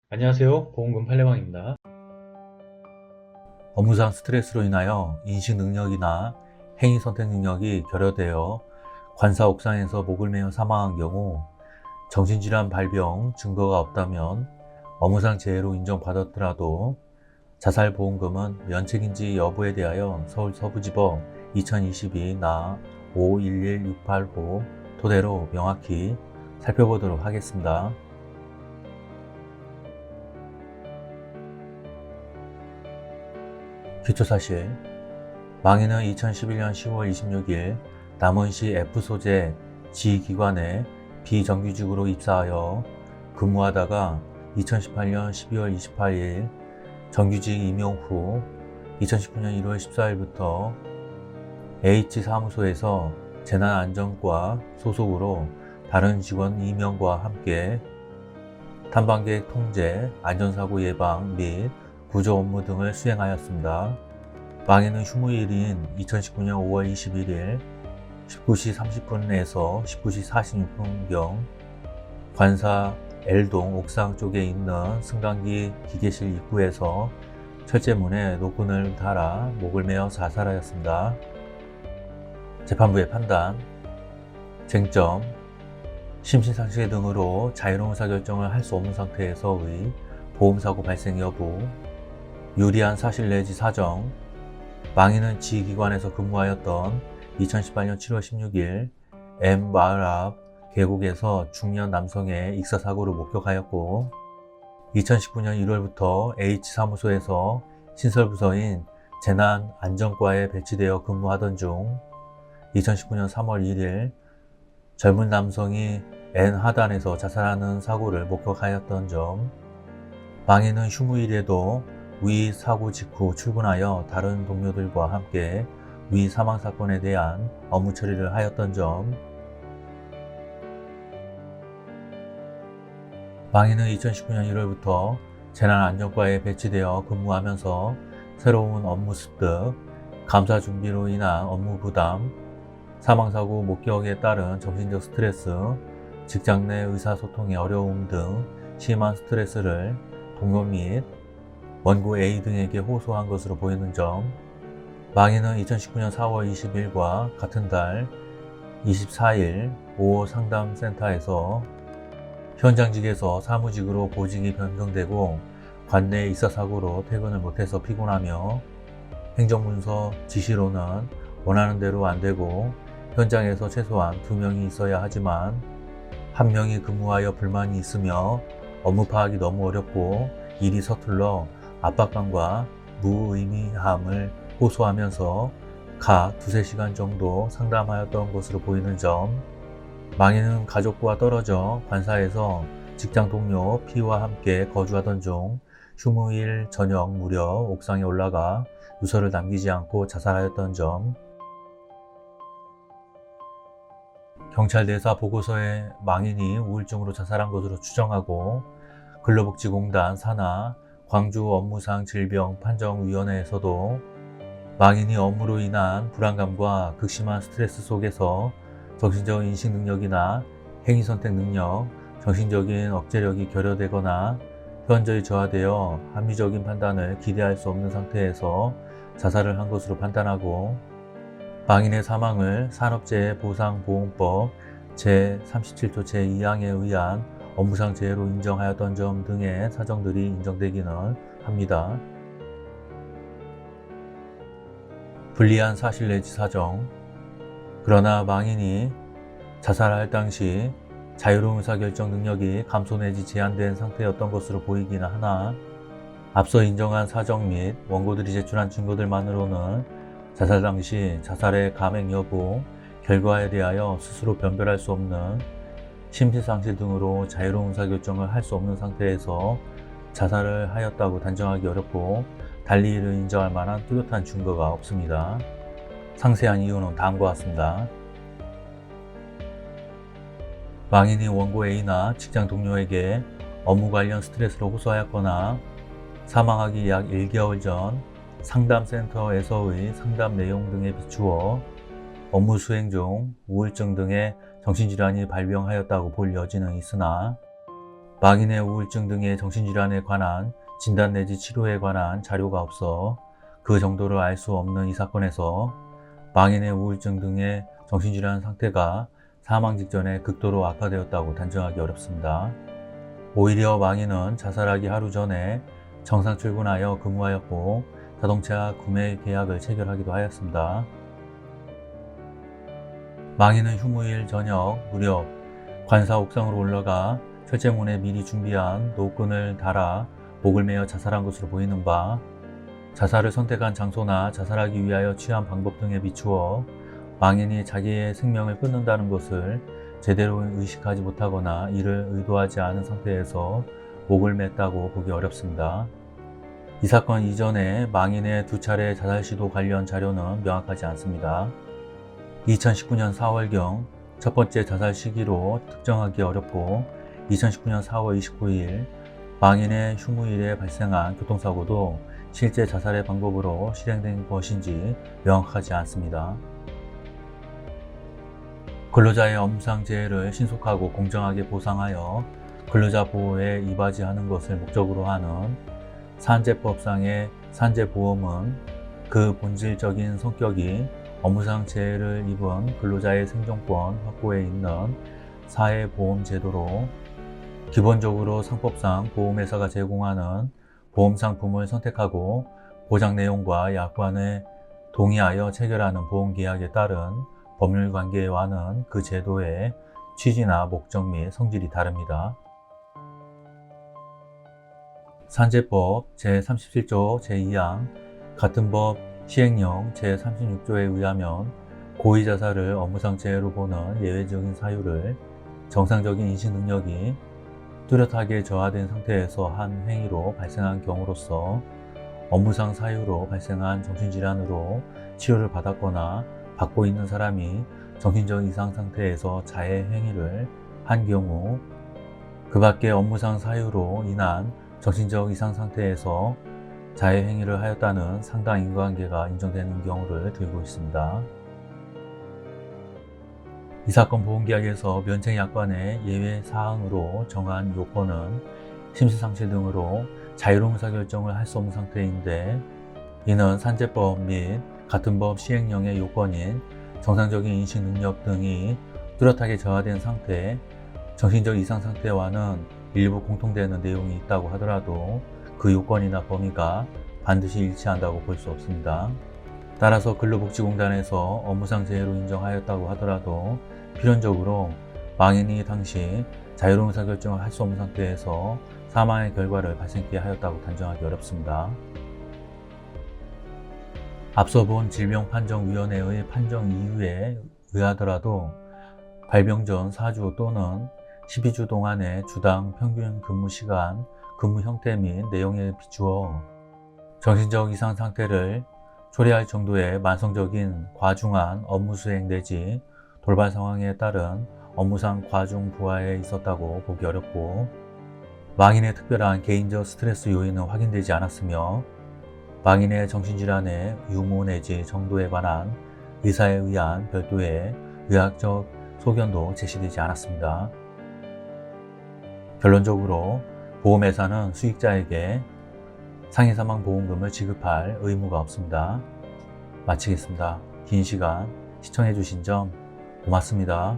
안녕하세요. 보험금 팔례방입니다. 업무상 스트레스로 인하여 인식 능력이나 행위 선택 능력이 결여되어 관사 옥상에서 목을 매어 사망한 경우 정신질환 발병 증거가 없다면 업무상 재해로 인정받았더라도 자살보험금은 면책인지 여부에 대하여 서울 서부지법 2022나 511685 토대로 명확히 살펴보도록 하겠습니다. 기초사실, 망인은 2011년 10월 26일 남원시 F소재 지기관에 비정규직으로 입사하여 근무하다가 2018년 12월 28일 정규직 임용 후 2019년 1월 14일부터 H사무소에서 재난안전과 소속으로 다른 직원 임용과 함께 탐방객 통제, 안전사고 예방 및 구조 업무 등을 수행하였습니다. 망인은 휴무일인 2019년 5월 21일 19시 30분에서 19시 46분경 관사 L동 옥상 쪽에 있는 승강기 기계실 입구에서 철제문에 노끈을 달아 목을 매어 자살하였습니다. 재판부의 판단, 쟁점, 심신상실 등으로 자유로운 의사결정을 할 수 없는 상태에서의 보험사고 발생 여부, 유리한 사실 내지 사정, 망인은 지기관에서 근무하였던 2018년 7월 16일 M 마을 앞 계곡에서 중년 남성의 익사사고를 목격하였고 2019년 1월부터 H사무소에서 신설부서인 재난안전과에 배치되어 근무하던 중 2019년 3월 1일 젊은 남성이 N하단에서 자살하는 사고를 목격하였던 점, 망인은 휴무일에도 위 사고 직후 출근하여 다른 동료들과 함께 위 사망 사건에 대한 업무 처리를 하였던 점, 망인은 2019년 1월부터 재난안전과에 배치되어 근무하면서 새로운 업무 습득, 감사 준비로 인한 업무 부담, 사망사고 목격에 따른 정신적 스트레스, 직장 내 의사소통의 어려움 등 심한 스트레스를 동료 및 원고 A 등에게 호소한 것으로 보이는 점, 망인은 2019년 4월 20일과 같은 달 24일 5호 상담센터에서 현장직에서 사무직으로 보직이 변경되고 관내 익사사고로 퇴근을 못해서 피곤하며 행정문서 지시로는 원하는 대로 안되고 현장에서 최소한 2명이 있어야 하지만 1명이 근무하여 불만이 있으며 업무 파악이 너무 어렵고 일이 서툴러 압박감과 무의미함을 호소하면서 각 2-3시간 정도 상담하였던 것으로 보이는 점, 망인은 가족과 떨어져 관사에서 직장 동료 P와 함께 거주하던 중 휴무일 저녁 무렵 옥상에 올라가 유서를 남기지 않고 자살하였던 점, 경찰 내사 보고서에 망인이 우울증으로 자살한 것으로 추정하고 근로복지공단 산하 광주 업무상 질병 판정위원회에서도 망인이 업무로 인한 불안감과 극심한 스트레스 속에서 정신적 인식 능력이나 행위 선택 능력, 정신적인 억제력이 결여되거나 현저히 저하되어 합리적인 판단을 기대할 수 없는 상태에서 자살을 한 것으로 판단하고 망인의 사망을 산업재해보상보험법 제37조 제2항에 의한 업무상 재해로 인정하였던 점 등의 사정들이 인정되기는 합니다. 불리한 사실 내지 사정, 그러나 망인이 자살할 당시 자유로운 의사결정 능력이 감소 내지 제한된 상태였던 것으로 보이기는 하나 앞서 인정한 사정 및 원고들이 제출한 증거들만으로는 자살 당시 자살의 감행 여부, 결과에 대하여 스스로 변별할 수 없는 심신상실 등으로 자유로운 의사결정을 할 수 없는 상태에서 자살을 하였다고 단정하기 어렵고 달리 이를 인정할 만한 뚜렷한 증거가 없습니다. 상세한 이유는 다음과 같습니다. 망인이 원고 A나 직장 동료에게 업무 관련 스트레스를 호소하였거나 사망하기 약 1개월 전 상담센터에서의 상담 내용 등에 비추어 업무 수행 중 우울증 등의 정신질환이 발병하였다고 볼 여지는 있으나 망인의 우울증 등의 정신질환에 관한 진단 내지 치료에 관한 자료가 없어 그 정도를 알 수 없는 이 사건에서 망인의 우울증 등의 정신질환 상태가 사망 직전에 극도로 악화되었다고 단정하기 어렵습니다. 오히려 망인은 자살하기 하루 전에 정상 출근하여 근무하였고 자동차 구매 계약을 체결하기도 하였습니다. 망인은 휴무일 저녁 무렵 관사 옥상으로 올라가 철제문에 미리 준비한 노끈을 달아 목을 매어 자살한 것으로 보이는 바, 자살을 선택한 장소나 자살하기 위하여 취한 방법 등에 비추어 망인이 자기의 생명을 끊는다는 것을 제대로 의식하지 못하거나 이를 의도하지 않은 상태에서 목을 맸다고 보기 어렵습니다. 이 사건 이전에 망인의 2차례 자살 시도 관련 자료는 명확하지 않습니다. 2019년 4월경 첫 번째 자살 시기로 특정하기 어렵고 2019년 4월 29일 망인의 휴무일에 발생한 교통사고도 실제 자살의 방법으로 실행된 것인지 명확하지 않습니다. 근로자의 업무상 재해를 신속하고 공정하게 보상하여 근로자 보호에 이바지하는 것을 목적으로 하는 산재법상의 산재보험은 그 본질적인 성격이 업무상 재해를 입은 근로자의 생존권 확보에 있는 사회보험제도로 기본적으로 상법상 보험회사가 제공하는 보험상품을 선택하고 보장 내용과 약관에 동의하여 체결하는 보험계약에 따른 법률관계와는 그 제도의 취지나 목적 및 성질이 다릅니다. 산재법 제37조 제2항 같은 법 시행령 제36조에 의하면 고의자살을 업무상 재해로 보는 예외적인 사유를 정상적인 인식 능력이 뚜렷하게 저하된 상태에서 한 행위로 발생한 경우로서 업무상 사유로 발생한 정신질환으로 치료를 받았거나 받고 있는 사람이 정신적 이상 상태에서 자해 행위를 한 경우 그 밖에 업무상 사유로 인한 정신적 이상 상태에서 자해 행위를 하였다는 상당 인과관계가 인정되는 경우를 들고 있습니다. 이 사건 보험계약에서 면책약관의 예외 사항으로 정한 요건은 심신상실 등으로 자유로운 의사결정을 할 수 없는 상태인데, 이는 산재법 및 같은 법 시행령의 요건인 정상적인 인식 능력 등이 뚜렷하게 저하된 상태, 정신적 이상 상태와는 일부 공통되는 내용이 있다고 하더라도 그 요건이나 범위가 반드시 일치한다고 볼 수 없습니다. 따라서 근로복지공단에서 업무상 재해로 인정하였다고 하더라도 필연적으로 망인이 당시 자유로운 의사결정을 할 수 없는 상태에서 사망의 결과를 발생케 하였다고 단정하기 어렵습니다. 앞서 본 질병판정위원회의 판정 이유에 의하더라도 발병 전 4주 또는 12주 동안의 주당 평균 근무시간, 근무 형태 및 내용에 비추어 정신적 이상 상태를 초래할 정도의 만성적인 과중한 업무 수행 내지 돌발 상황에 따른 업무상 과중 부하에 있었다고 보기 어렵고, 망인의 특별한 개인적 스트레스 요인은 확인되지 않았으며 망인의 정신질환의 유무 내지 정도에 관한 의사에 의한 별도의 의학적 소견도 제시되지 않았습니다. 결론적으로 보험회사는 수익자에게 상해사망보험금을 지급할 의무가 없습니다. 마치겠습니다. 긴 시간 시청해주신 점 고맙습니다.